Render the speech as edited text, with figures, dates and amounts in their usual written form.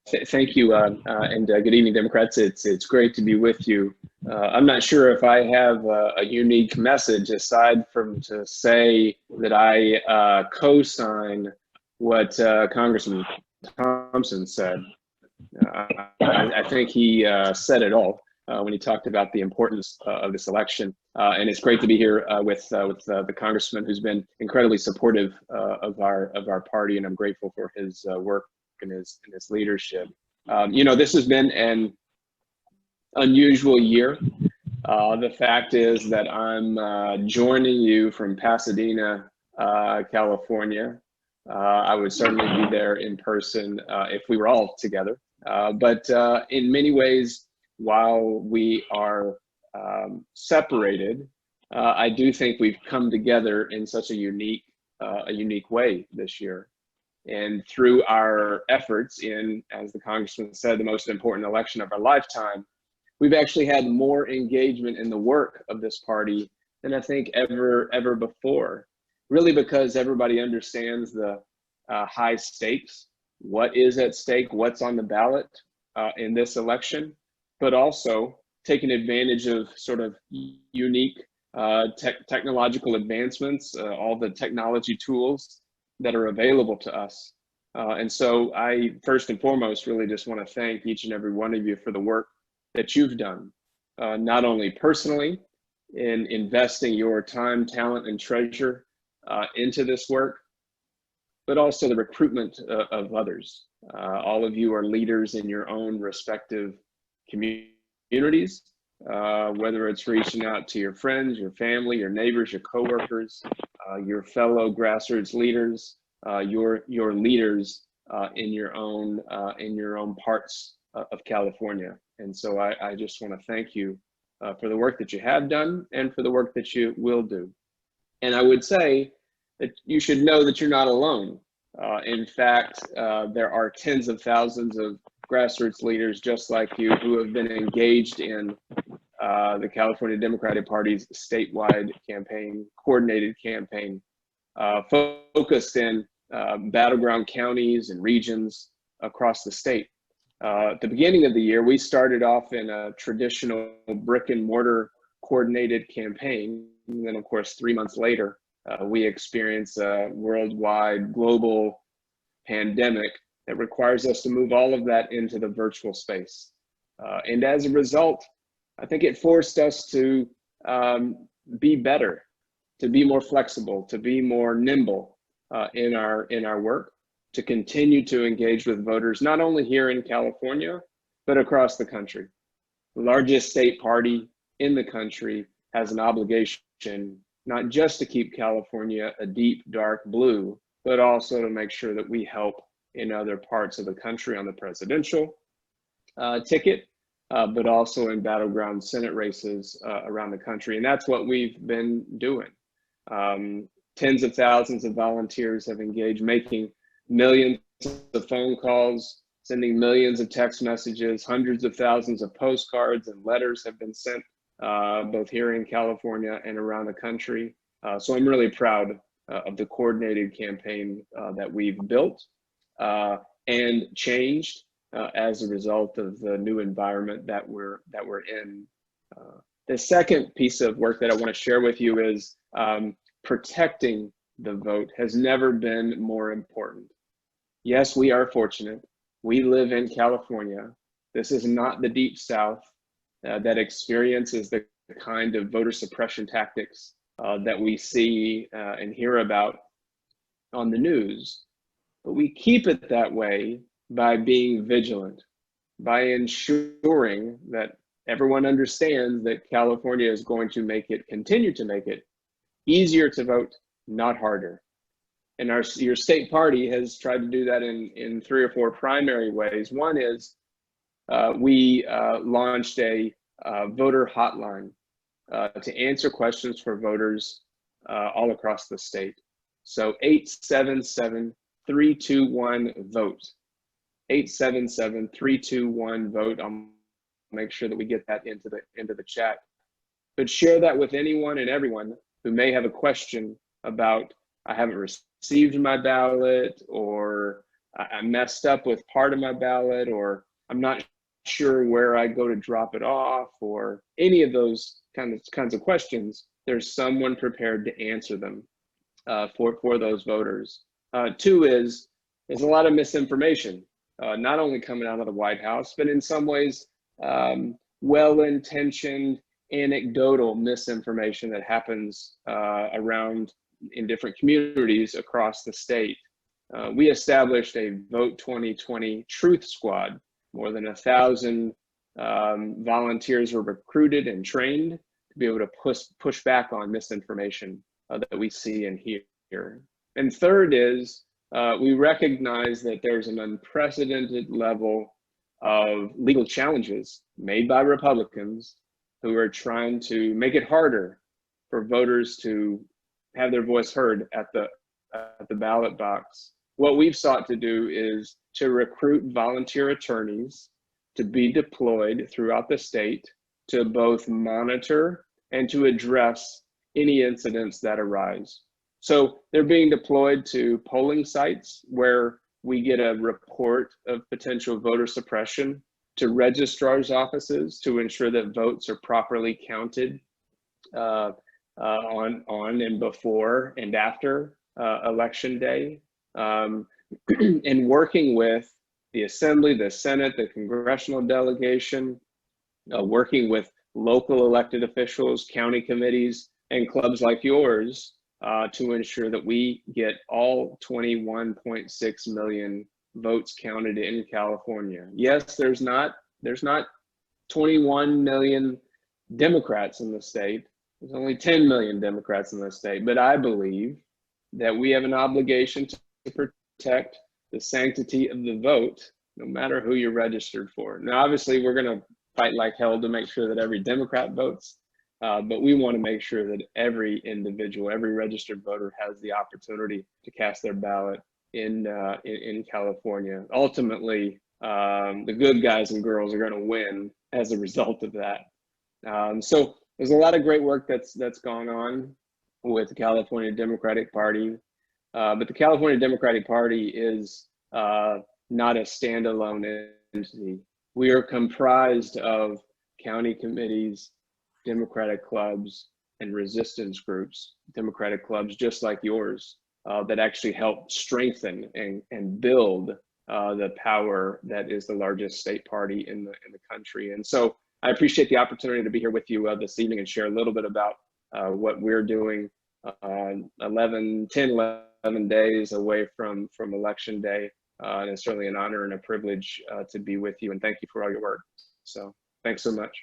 Thank you, and good evening, Democrats. It's great to be with you. I'm not sure if I have a unique message aside from to say that I co-sign what Congressman Thompson said. I think he said it all when he talked about the importance of this election, and it's great to be here with the congressman who's been incredibly supportive of our party, and I'm grateful for his work and his leadership. This has been an unusual year. The fact is that I'm joining you from Pasadena, California. I would certainly be there in person if we were all together. But in many ways, while we are separated, I do think we've come together in such a unique way this year. And through our efforts in, as the congressman said, the most important election of our lifetime, we've actually had more engagement in the work of this party than I think ever before. Really because everybody understands the high stakes, what is at stake, what's on the ballot in this election, but also taking advantage of sort of unique technological advancements, all the technology tools that are available to us. And so I, first and foremost, really just want to thank each and every one of you for the work that you've done, not only personally in investing your time, talent, and treasure into this work, but also the recruitment of others. All of you are leaders in your own respective communities, whether it's reaching out to your friends, your family, your neighbors, your coworkers, your fellow grassroots leaders, your leaders in your own parts of California. And so I just want to thank you for the work that you have done and for the work that you will do. And I would say that you should know that you're not alone. In fact, there are tens of thousands of grassroots leaders just like you who have been engaged in the California Democratic Party's statewide campaign, coordinated campaign, focused in battleground counties and regions across the state. At the beginning of the year, we started off in a traditional brick and mortar coordinated campaign. And then, of course, 3 months later, we experience a worldwide global pandemic that requires us to move all of that into the virtual space. And as a result, I think it forced us to be better, to be more flexible, to be more nimble in our work, to continue to engage with voters, not only here in California, but across the country. The largest state party in the country has an obligation not just to keep California a deep, dark blue, but also to make sure that we help in other parts of the country on the presidential ticket, but also in battleground Senate races around the country. And that's what we've been doing. Tens of thousands of volunteers have engaged, making millions of phone calls, sending millions of text messages, hundreds of thousands of postcards and letters have been sent both here in California and around the country. So I'm really proud of the coordinated campaign that we've built and changed as a result of the new environment that we're in. The second piece of work that I want to share with you is protecting the vote has never been more important. Yes, we are fortunate. We live in California. This is not the Deep South that experiences the kind of voter suppression tactics that we see and hear about on the news. But we keep it that way by being vigilant, by ensuring that everyone understands that California is going to continue to make it easier to vote, not harder. And your state party has tried to do that in 3 or 4 primary ways. One is we launched a voter hotline to answer questions for voters all across the state. So 877-321-VOTE. 877-321-VOTE. I'll make sure that we get that into the chat. But share that with anyone and everyone who may have a question about, I haven't received my ballot, or I messed up with part of my ballot, or I'm not sure where I go to drop it off, or any of those kinds of questions, there's someone prepared to answer them for those voters. Two is there's a lot of misinformation, not only coming out of the White House, but in some ways well-intentioned anecdotal misinformation that happens around in different communities across the state. We established a Vote 2020 Truth Squad. More than 1,000 volunteers were recruited and trained to be able to push back on misinformation that we see and hear. And third is we recognize that there's an unprecedented level of legal challenges made by Republicans who are trying to make it harder for voters to have their voice heard at the ballot box. What we've sought to do is to recruit volunteer attorneys to be deployed throughout the state to both monitor and to address any incidents that arise. So they're being deployed to polling sites where we get a report of potential voter suppression, to registrars' offices to ensure that votes are properly counted on and before and after election day, and working with the Assembly, the Senate, the congressional delegation, working with local elected officials, county committees, and clubs like yours to ensure that we get all 21.6 million votes counted in California. Yes, there's not 21 million Democrats in the state. There's only 10 million Democrats in the state, but I believe that we have an obligation to protect the sanctity of the vote, no matter who you're registered for. Now, obviously, we're going to fight like hell to make sure that every Democrat votes, but we want to make sure that every individual, every registered voter has the opportunity to cast their ballot in California. Ultimately, the good guys and girls are going to win as a result of that. So there's a lot of great work that's gone on with the California Democratic Party, but the California Democratic Party is not a standalone entity. We are comprised of county committees, Democratic clubs, and resistance groups, Democratic clubs just like yours, that actually help strengthen and build the power that is the largest state party in the country. And so I appreciate the opportunity to be here with you this evening and share a little bit about what we're doing 11 days away from election day. And it's certainly an honor and a privilege to be with you, and thank you for all your work. So thanks so much.